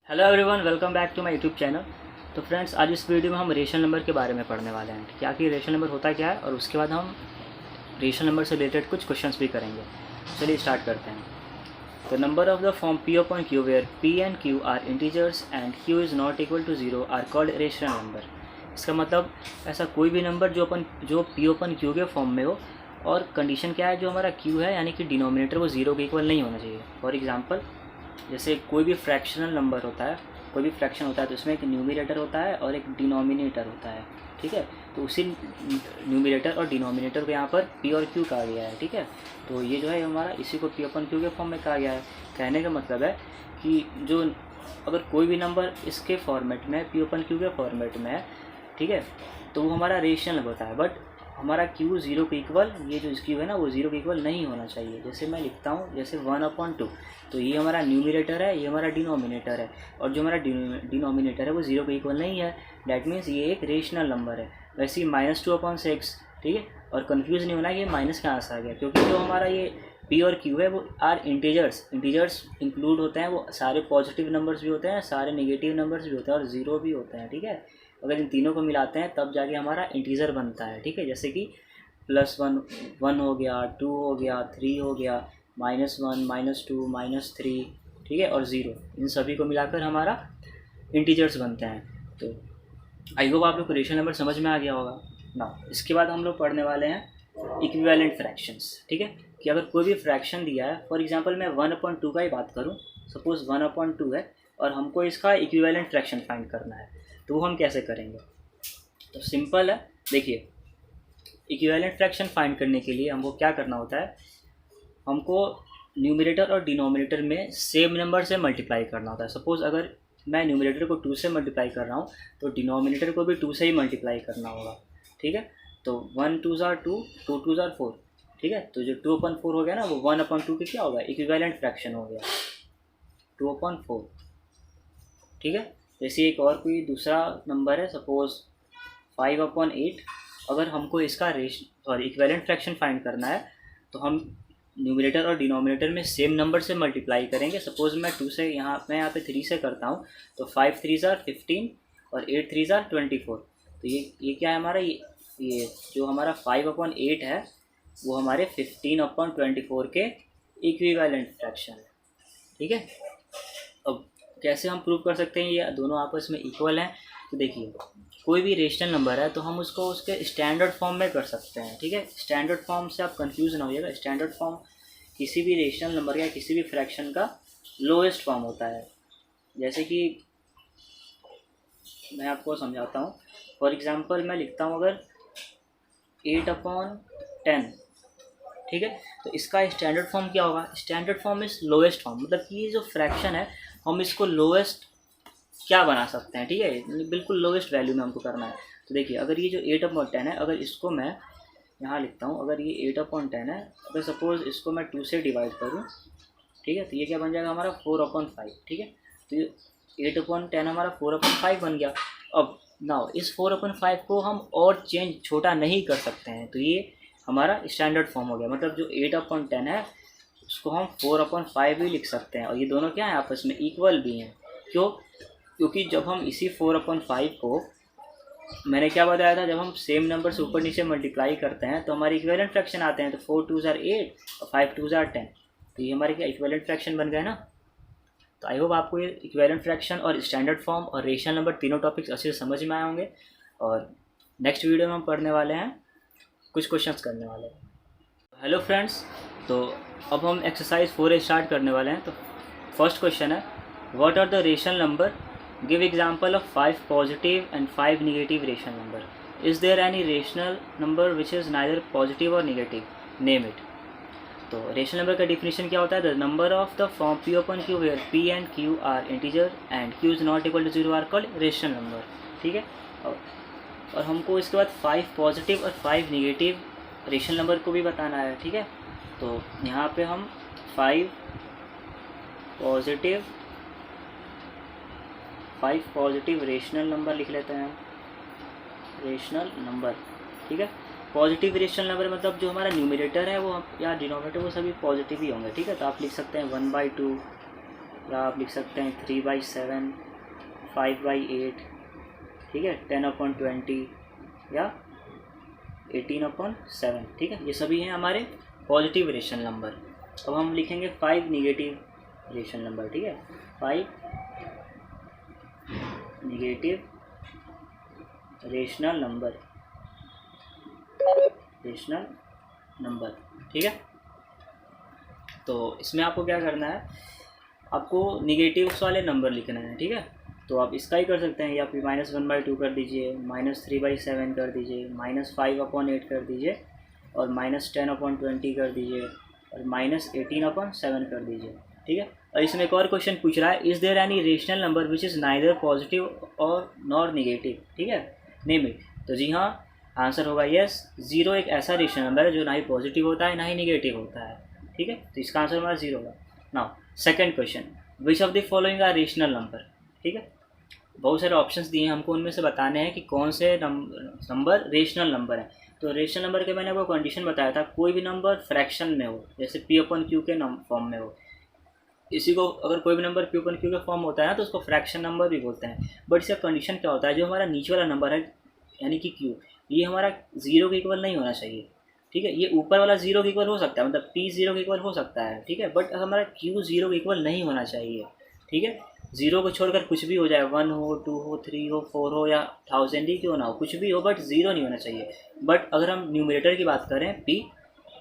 Hello everyone, welcome back to my YouTube channel. तो friends, आज इस वीडियो में हम रेशनल नंबर के बारे में पढ़ने वाले हैं कि आखिर रेशनल नंबर होता क्या है, और उसके बाद हम रेशनल नंबर से रिलेटेड कुछ क्वेश्चंस भी करेंगे। चलिए स्टार्ट करते हैं। The number of the form P upon Q where P and Q are integers and Q is not equal to 0 are called rational number. इसका मतलब ऐसा कोई भी नंबर जो P upon Q के फॉर्म में हो, और कंडीशन क्या है, जो हमारा Q है यानी कि डिनोमिनेटर वो 0 के इक्वल नहीं होना चाहिए। फॉर एग्जांपल, जैसे कोई भी फ्रैक्शनल नंबर होता है, कोई भी फ्रैक्शन होता है तो उसमें एक न्यूमरेटर होता है और एक डिनोमिनेटर होता है। ठीक है, तो उसी न्यूमरेटर और डिनोमिनेटर को यहाँ पर P और Q कहा गया है। ठीक है, तो ये जो है हमारा, इसी को P अपन Q के फॉर्म में कहा गया है। कहने का मतलब है कि जो अगर कोई भी नंबर इसके फॉर्मेट में P अपन Q के फॉर्मेट में है, ठीक है, तो वो हमारा रेशनल होता है। बट हमारा Q 0 के इक्वल, ये जो Q है ना, वो 0 के इक्वल नहीं होना चाहिए। जैसे मैं लिखता हूँ, जैसे 1/2, तो ये हमारा न्यूमरेटर है, ये हमारा डिनोमिनेटर है, और जो हमारा डिनोमिनेटर है वो 0 के इक्वल नहीं है। डैट मीन्स ये एक रेशनल नंबर है। वैसे ही -2/6, ठीक है, और कन्फ्यूज़ नहीं होना कि ये माइनस कहाँ से आ गया, क्योंकि जो हमारा ये P और Q है वो आर इंटीजर्स इंक्लूड होते हैं। वो सारे पॉजिटिव नंबर्स भी होते हैं, सारे नेगेटिव नंबर्स भी होते हैं, और ज़ीरो भी होते हैं। ठीक है, अगर इन तीनों को मिलाते हैं तब जाके हमारा इंटीजर बनता है। ठीक है, जैसे कि +1 1 हो गया, 2 हो गया, 3 हो गया, -1 -2 -3, ठीक है, और 0, इन सभी को मिलाकर हमारा इंटीजर्स बनते हैं। तो आई होप आप लोग को रेशनल नंबर समझ में आ गया होगा ना। इसके बाद हम लोग पढ़ने वाले हैं इक्विवेलेंट फ्रैक्शंस। ठीक है, कि अगर कोई भी फ्रैक्शन दिया है, फॉर एग्जांपल मैं 1/2 का ही बात करूं, सपोज 1/2 है, और हमको इसका इक्विवेलेंट फ्रैक्शन फाइंड करना है, तो वो हम कैसे करेंगे? तो सिंपल है, देखिए, इक्विवेलेंट फ्रैक्शन फाइंड करने के लिए हमको क्या करना होता है, हमको न्यूमरेटर और डिनोमिनेटर में सेम नंबर से मल्टीप्लाई करना होता है। सपोज़ अगर मैं न्यूमरेटर को 2 से मल्टीप्लाई कर रहा हूँ, तो डिनोमिनेटर को भी 2 से ही मल्टीप्लाई करना होगा। ठीक है, तो 1 2 ज़ार 2, 2 2 ज़ार 4। ठीक है, तो जो 2/4 हो गया ना, वो 1/2 के क्या होगा, इक्विवेलेंट फ्रैक्शन हो गया, 2/4। ठीक है, जैसे एक और कोई दूसरा नंबर है, सपोज़ 5/8। अगर हमको इसका इक्विवेलेंट फ्रैक्शन फाइंड करना है, तो हम न्यूमरेटर और डिनोमिनेटर में सेम नंबर से मल्टीप्लाई करेंगे। सपोज़ मैं 2 से मैं यहाँ पे 3 से करता हूँ, तो 5 3 ज़ार 15 और 8 3 ज़ार 24। तो ये क्या है हमारा, ये जो हमारा 5/8 है, वो हमारे 15/24 के इक्विवेलेंट फ्रैक्शन है। ठीक है, अब कैसे हम प्रूव कर सकते हैं ये दोनों आपस में इक्वल हैं? तो देखिए, कोई भी रेशनल नंबर है तो हम उसको उसके स्टैंडर्ड फॉर्म में कर सकते हैं। ठीक है, स्टैंडर्ड फॉर्म से आप कंफ्यूज ना होइएगा। स्टैंडर्ड फॉर्म किसी भी रेशनल नंबर या किसी भी फ्रैक्शन का लोएस्ट फॉर्म होता है। जैसे कि मैं आपको समझाता हूँ। फॉर एग्जांपल मैं लिखता हूँ अगर 8/10, ठीक है, तो इसका स्टैंडर्ड फॉर्म क्या होगा? Standard form is lowest form, मतलब कि ये जो फ्रैक्शन है हम इसको लोएस्ट क्या बना सकते हैं। ठीक है, बिल्कुल लोवेस्ट वैल्यू में हमको करना है। तो देखिए, अगर ये जो 8/10 है, अगर इसको मैं यहाँ लिखता हूँ, अगर ये 8/10 है, अगर सपोज़ इसको मैं 2 से डिवाइड करूँ, ठीक है, तो ये क्या बन जाएगा हमारा 4/5। ठीक है, तो ये 8/10 हमारा 4/5 बन गया। अब नाउ इस 4/5 को हम और चेंज छोटा नहीं कर सकते हैं, तो ये हमारा स्टैंडर्ड फॉर्म हो गया। मतलब जो 8/10 है उसको हम 4/5 भी लिख सकते हैं, और ये दोनों क्या है, आपस में इक्वल भी हैं। क्यों? क्योंकि जब हम इसी 4/5 को, मैंने क्या बताया था, जब हम सेम नंबर से ऊपर नीचे मल्टीप्लाई करते हैं तो हमारे इक्विवेलेंट फ्रैक्शन आते हैं। तो 4 2 ज़ार 8 और 5 2 ज़ार 10, तो ये हमारे क्या इक्विवेलेंट फ्रैक्शन बन गए ना। तो आई होप आपको ये इक्विवेलेंट फ्रैक्शन और स्टैंडर्ड फॉर्म और रेशनल नंबर तीनों टॉपिक्स अच्छे से समझ में आए होंगे। और नेक्स्ट वीडियो में हम पढ़ने वाले हैं, कुछ क्वेश्चंस करने वाले हैं। हेलो फ्रेंड्स, तो अब हम एक्सरसाइज 4 स्टार्ट करने वाले हैं। तो फर्स्ट क्वेश्चन है, what are the rational number? Give example of 5 positive and 5 negative rational number. Is there any rational number which is neither positive or negative? Name it. तो rational number का definition क्या होता है? The number of the form P upon Q where P and Q are integer and Q is not equal to 0 are called rational number. ठीक है, और हमको इसके बाद 5 पॉजिटिव और 5 नेगेटिव रेशनल नंबर को भी बताना है। ठीक है, तो यहाँ पे हम 5 पॉजिटिव रेशनल नंबर लिख लेते हैं। रेशनल नंबर, ठीक है, पॉजिटिव रेशनल नंबर मतलब जो हमारा न्यूमरेटर है वो या डिनोमिनेटर वो सभी पॉजिटिव ही होंगे। ठीक है, तो आप लिख सकते हैं 1/2, या आप लिख सकते हैं 3/7, 5/8, ठीक है, 10/20 या 18/7, ठीक है। ये सभी हैं हमारे पॉजिटिव रेशनल नंबर। अब हम लिखेंगे 5 निगेटिव रेशनल नंबर, ठीक है, 5 निगेटिव रेशनल नंबर, ठीक है। तो इसमें आपको क्या करना है, आपको निगेटिव्स वाले नंबर लिखना है, ठीक है। तो आप इसका ही कर सकते हैं, या फिर -1/2 कर दीजिए, -3/7 कर दीजिए, -5/8 कर दीजिए, और -10/20 कर दीजिए, और -18/7 कर दीजिए, ठीक है। और इसमें एक और क्वेश्चन पूछ रहा है, is there any rational number which is neither positive और नॉर निगेटिव, ठीक है, नेम इट। तो जी हाँ, आंसर होगा यस। 0 एक ऐसा रेशनल नंबर है जो ना ही पॉजिटिव होता है ना ही निगेटिव होता है, ठीक है। तो इसका आंसर हमारा 0 होगा। Now second question, which of the following are rational number, ठीक है। बहुत सारे ऑप्शंस दिए हैं, हमको उनमें से बताने हैं कि कौन से नंबर रेशनल नंबर है। तो रेशनल नंबर के मैंने आपको कंडीशन बताया था, कोई भी नंबर फ्रैक्शन में हो, जैसे P/Q के फॉर्म में हो। इसी को अगर कोई भी नंबर P/Q के फॉर्म होता है ना तो उसको फ्रैक्शन नंबर भी बोलते हैं। बट इसका कंडीशन क्या होता है, जो हमारा नीचे वाला नंबर है यानी कि Q, ये हमारा 0 के इक्वल नहीं होना चाहिए, ठीक है। ये ऊपर वाला 0 के इक्वल हो सकता है, मतलब P 0 के इक्वल हो सकता है, ठीक है, बट हमारा Q 0 के इक्वल नहीं होना चाहिए, ठीक है। 0 को छोड़कर कुछ भी हो जाए, 1 हो, 2 हो, 3 हो, 4 हो या 1000 ही क्यों ना हो, कुछ भी हो, बट 0 नहीं होना चाहिए। बट अगर हम न्यूमरेटर की बात करें P,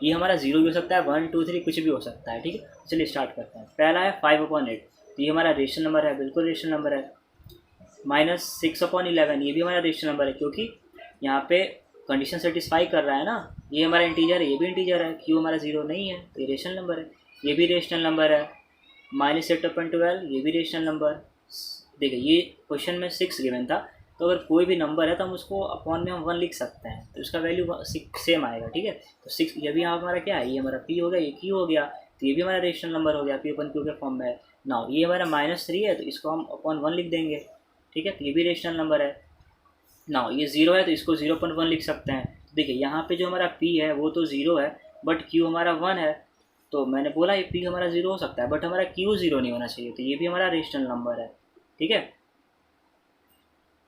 ये हमारा 0 भी हो सकता है, 1, 2, 3 कुछ भी हो सकता है, ठीक है। चलिए स्टार्ट करते हैं। पहला है 5/8, तो ये हमारा रेशनल नंबर है, बिल्कुल रेशनल नंबर है। -6/11, ये भी हमारा रेशनल नंबर है, क्योंकि यहाँ पे कंडीशन सेटिस्फाई कर रहा है ना, ये हमारा इंटीजर है, ये भी इंटीजर है, Q हमारा 0 नहीं है तो ये रेशनल नंबर है। ये भी रेशनल नंबर है। -8/12, ये भी रेशनल नंबर। देखिए ये क्वेश्चन में 6 गिवन था, तो अगर कोई भी नंबर है तो हम उसको अपॉन में हम 1 लिख सकते हैं, तो इसका वैल्यू 6 सेम आएगा, ठीक है। तो 6, ये भी यहाँ हमारा क्या है, ये हमारा P हो गया, ये Q हो गया, तो ये भी हमारा रेशनल नंबर हो गया, P/Q के फॉर्म में है। नाउ ये हमारा -3 है, तो इसको हम अपॉन 1 लिख देंगे, ठीक है, तो ये भी रेशनल नंबर है। नाउ ये 0 है तो इसको 0/1 लिख सकते हैं। देखिए यहाँ पे जो हमारा P है वो तो 0 है, बट Q हमारा 1 है, तो मैंने बोला ये P हमारा 0 हो सकता है, बट हमारा Q 0 नहीं होना चाहिए, तो ये भी हमारा रेशनल नंबर है, ठीक है।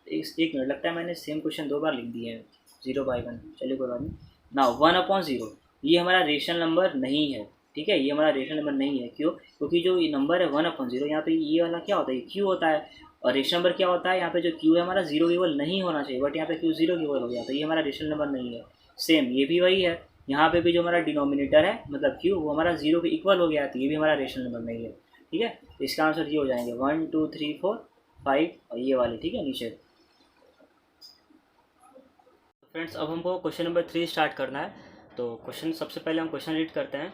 एक मिनट, लगता है मैंने सेम क्वेश्चन 2 बार लिख दिए हैं, 0/1, चलिए कोई बात नहीं। नाउ 1/0, ये हमारा रेशनल नंबर नहीं है, ठीक है, ये हमारा रेशनल नंबर नहीं है। क्यों? क्योंकि जो ये नंबर है 1/0, यहाँ पे ये वाला क्या होता है, Q होता है, और रेशनल नंबर क्या होता है, यहाँ पे जो Q है हमारा 0 केवल नहीं होना चाहिए, बट यहाँ पे Q 0 केवल हो गया, तो ये हमारा रेशनल नंबर नहीं है। सेम ये भी वही है, यहाँ पे भी जो हमारा डिनोमिनेटर है मतलब Q, वो हमारा 0 के इक्वल हो गया, तो ये भी हमारा रेशनल नंबर नहीं है, ठीक है। तो इसका आंसर ये हो जाएंगे 1, 2, 3, 4, 5 और ये वाले, ठीक है, नीचे। फ्रेंड्स अब हमको क्वेश्चन नंबर 3 स्टार्ट करना है। तो क्वेश्चन, सबसे पहले हम क्वेश्चन रीड करते हैं।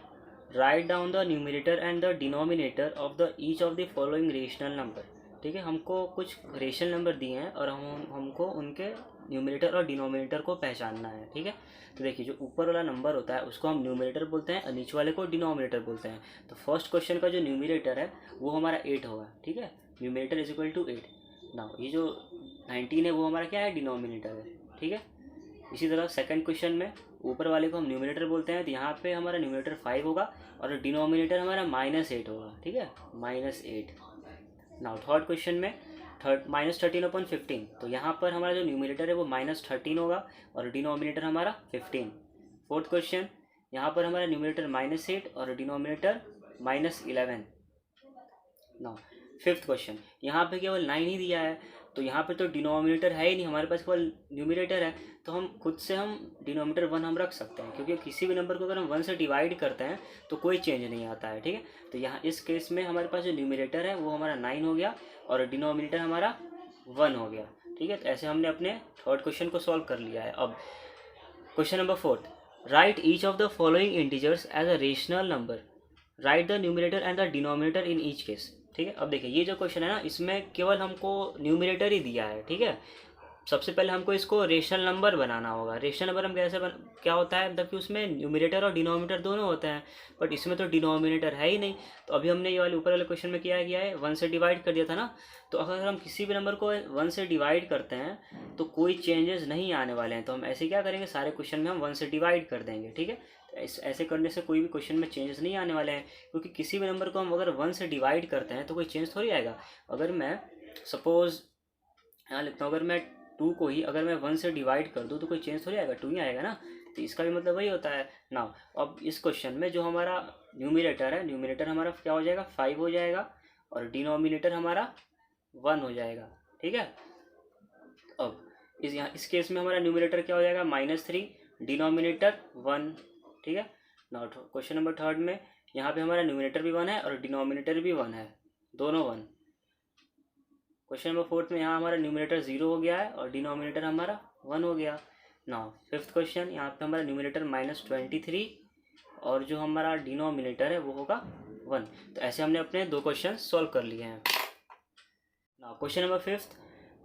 Write down the numerator and the denominator of the each of the following rational number, ठीक है। हमको कुछ रेशनल नंबर दिए हैं और हमको उनके न्यूमरेटर और डिनोमिनेटर को पहचानना है, ठीक है। तो देखिए जो ऊपर वाला नंबर होता है उसको हम न्यूमरेटर बोलते हैं और नीचे वाले को डिनोमिनेटर बोलते हैं। तो फर्स्ट क्वेश्चन का जो न्यूमरेटर है वो हमारा 8 होगा, ठीक है, numerator is equal to 8। Now ये जो 19 है वो हमारा क्या है, डिनोमिनेटर है, ठीक है। इसी तरह सेकंड क्वेश्चन में ऊपर वाले को हम न्यूमरेटर बोलते हैं, तो यहाँ पे हमारा न्यूमरेटर 5 होगा और डिनोमिनेटर हमारा -8 होगा, ठीक है, -8। नाउ थर्ड क्वेश्चन में -13/15, तो यहाँ पर हमारा जो न्यूमरेटर है वो -13 होगा और डिनोमिनेटर हमारा 15। फोर्थ क्वेश्चन, यहाँ पर हमारा न्यूमरेटर -8 और डिनोमिनेटर -11। नाउ फिफ्थ क्वेश्चन, यहाँ पे केवल 9 ही दिया है, तो यहाँ पे तो डिनोमिनेटर है ही नहीं, हमारे पास केवल न्यूमरेटर है, तो हम खुद से हम डिनोमिनेटर 1 हम रख सकते हैं, क्योंकि किसी भी नंबर को अगर हम 1 से डिवाइड करते हैं तो कोई चेंज नहीं आता है, ठीक है। तो यहाँ इस केस में हमारे पास जो न्यूमरेटर है वो हमारा 9 हो गया और डिनोमिनेटर हमारा 1 हो गया, ठीक है। तो ऐसे हमने अपने थर्ड क्वेश्चन को सॉल्व कर लिया है। अब question number 4, write each of the following integers as a rational number, write the numerator and the denominator in each case, ठीक है। अब देखिए ये जो क्वेश्चन है ना, इसमें केवल हमको न्यूमरेटर ही दिया है, ठीक है। सबसे पहले हमको इसको रेशनल नंबर बनाना होगा। रेशनल नंबर हम कैसे क्या होता है, मतलब कि उसमें न्यूमरेटर और डिनोमिनेटर दोनों होते हैं, बट इसमें तो डिनोमिनेटर है ही नहीं। तो अभी हमने ये वाले ऊपर वाले क्वेश्चन में क्या है 1 से डिवाइड कर दिया था ना, तो अगर हम किसी भी नंबर को 1 से डिवाइड करते हैं तो कोई चेंजेस नहीं आने वाले हैं, तो हम ऐसे क्या करेंगे, सारे क्वेश्चन में हम 1 से डिवाइड कर देंगे, ठीक है। तो ऐसे करने से कोई भी क्वेश्चन में चेंजेस नहीं आने वाले हैं, क्योंकि किसी भी नंबर को हम अगर 1 से डिवाइड करते हैं तो कोई चेंज थोड़ी आएगा। अगर मैं सपोज यहाँ लिखता हूँ, अगर मैं 2 को ही अगर मैं 1 से डिवाइड कर दूँ तो कोई चेंज थोड़ी आएगा, 2 ही आएगा ना। तो इसका भी मतलब वही होता है ना। अब इस क्वेश्चन में जो हमारा न्यूमिनेटर है, न्यूमिनेटर हमारा क्या हो जाएगा, 5 हो जाएगा, और डिनोमिनेटर हमारा 1 हो जाएगा। ठीक है, अब इस केस में हमारा न्यूमिनेटर क्या हो जाएगा, -3, डिनोमिनेटर 1। ठीक है ना। क्वेश्चन नंबर 3 में यहाँ पे हमारा न्यूमिनेटर भी 1 है और डिनोमिनेटर भी 1 है, दोनों 1। क्वेश्चन नंबर 4 में यहाँ हमारा न्यूमिनेटर 0 हो गया है और डिनोमिनेटर हमारा 1 हो गया ना। 5th क्वेश्चन, यहाँ पे हमारा न्यूमिनेटर -23 और जो हमारा डिनोमिनेटर है वो होगा 1। तो ऐसे हमने अपने 2 क्वेश्चन सॉल्व कर लिए हैं ना। Question number 5th,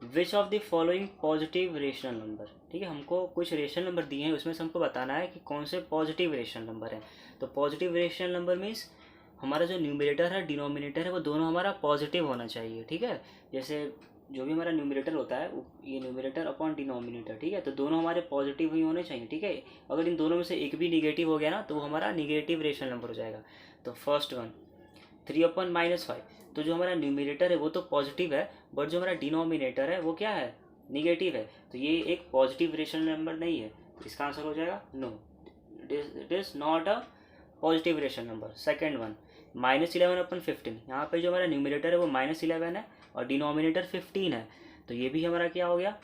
which of the following positive rational number. ठीक है, हमको कुछ रेशनल नंबर दिए हैं, उसमें से हमको बताना है कि कौन से पॉजिटिव रेशनल नंबर है। तो पॉजिटिव रेशनल नंबर मीन्स हमारा जो न्यूमिनेटर है डिनोमिनेटर है वो दोनों हमारा पॉजिटिव होना चाहिए। ठीक है, जैसे जो भी हमारा न्यूमिनेटर होता है ये न्यूमिनेटर अपॉन डिनोमिनेटर, ठीक है, तो दोनों हमारे पॉजिटिव ही होने चाहिए। ठीक है, अगर इन दोनों में से एक भी निगेटिव हो गया ना तो वो हमारा निगेटिव रेशनल नंबर हो जाएगा। तो फर्स्ट वन 3/-5, तो जो हमारा न्यूमिनेटर है वो तो पॉजिटिव है, बट जो हमारा डिनोमिनेटर है वो क्या है, निगेटिव है, तो ये एक पॉजिटिव रेशनल नंबर नहीं है। तो इसका आंसर हो जाएगा no, it is not a positive rational number. Second one -11/15, यहाँ पे जो हमारा न्यूमिनेटर है वो -11 है और डिनोमिनेटर 15 है, तो ये भी हमारा क्या हो गया,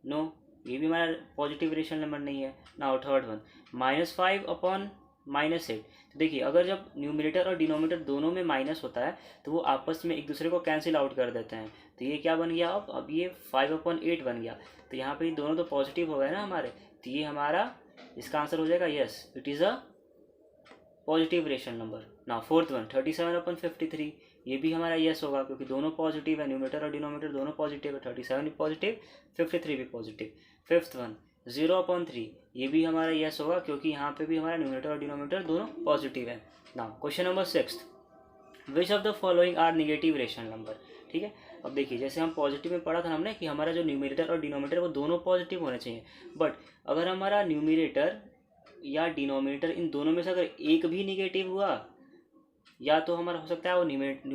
नो, ये भी हमारा पॉजिटिव रेशनल नंबर नहीं है। नाउ थर्ड वन -5/-8, तो देखिए अगर जब न्यूमिनेटर और डिनोमिनेटर दोनों में माइनस होता है तो वो आपस में एक दूसरे को कैंसिल आउट कर देते हैं, तो ये क्या बन गया, अब ये 5/8 बन गया। तो यहाँ पे दोनों तो पॉजिटिव हो गए ना हमारे, तो ये हमारा इसका आंसर हो जाएगा yes, it is a positive rational number. ना फोर्थ वन 37/53, ये भी हमारा यस होगा क्योंकि दोनों पॉजिटिव है, न्यूमिनेटर और डिनोमिनेटर दोनों पॉजिटिव है, 37 भी पॉजिटिव 53 भी पॉजिटिव। फिफ्थ वन 0/3, ये भी हमारा यस होगा क्योंकि यहाँ पे भी हमारा न्यूमिनेटर और डिनोमिनेटर दोनों पॉजिटिव है। ना question number 6, which of the following are negative rational number. ठीक है, अब देखिए जैसे हम पॉजिटिव में पढ़ा था हमने कि हमारा जो न्यूमिनेटर और डिनोमिनेटर वो दोनों पॉजिटिव होने चाहिए, बट अगर हमारा न्यूमिनेटर या डिनोमिनेटर इन दोनों में से अगर एक भी निगेटिव हुआ, या तो हमारा हो सकता है वो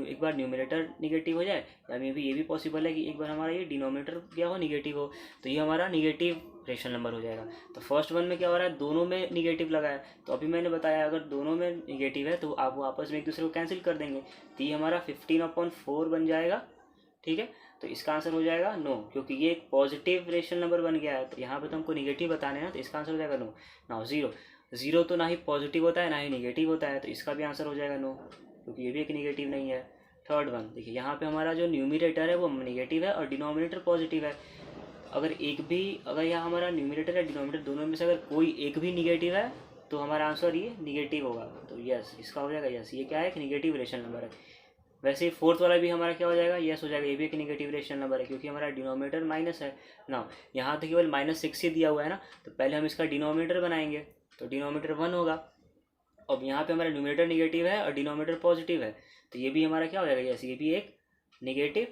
एक बार न्यूमिनेटर निगेटिव हो जाए, या मे भी ये भी पॉसिबल है कि एक बार हमारा ये डिनोमिनेटर क्या हो, निगेटिव हो, तो ये हमारा निगेटिव रेशनल नंबर हो जाएगा। तो फर्स्ट वन में क्या हो रहा है, दोनों में निगेटिव लगा है, तो अभी मैंने बताया अगर दोनों में निगेटिव है तो आप वो आपस में एक दूसरे को कैंसिल कर देंगे, तो ये हमारा 15/4 बन जाएगा। ठीक है, तो इसका आंसर हो जाएगा नो, क्योंकि ये एक पॉजिटिव रेशनल नंबर बन गया है, तो यहाँ पे तो हमको निगेटिव बताने हैं, तो इसका आंसर हो जाएगा नो। नाउ जीरो तो ना ही पॉजिटिव होता है ना ही निगेटिव होता है, तो इसका भी आंसर हो जाएगा नो, क्योंकि ये भी एक निगेटिव नहीं है। थर्ड वन देखिए यहाँ पे हमारा जो न्यूमिनेटर है वो निगेटिव है और डिनोमिनेटर पॉजिटिव है, अगर यहाँ हमारा न्यूमिनेटर या डिनोमिनेटर दोनों में से अगर कोई एक भी निगेटिव है तो हमारा आंसर ये निगेटिव होगा, तो यस इसका हो जाएगा यस, ये क्या है, एक निगेटिव रेशनल नंबर है। वैसे ही फोर्थ वाला भी हमारा क्या हो जाएगा, यस हो जाएगा, ये भी एक निगेटिव रेशनल नंबर है क्योंकि हमारा डिनोमिनेटर माइनस है ना। यहाँ तो केवल -6 ही दिया हुआ है ना, तो पहले हम इसका डिनोमिनेटर बनाएंगे, तो डिनोमिनेटर 1 होगा। अब यहाँ पे हमारा न्यूमिनेटर निगेटिव है और डिनोमिनेटर पॉजिटिव है, तो ये भी हमारा क्या हो जाएगा, यस ये भी एक निगेटिव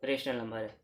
रेशनल नंबर है।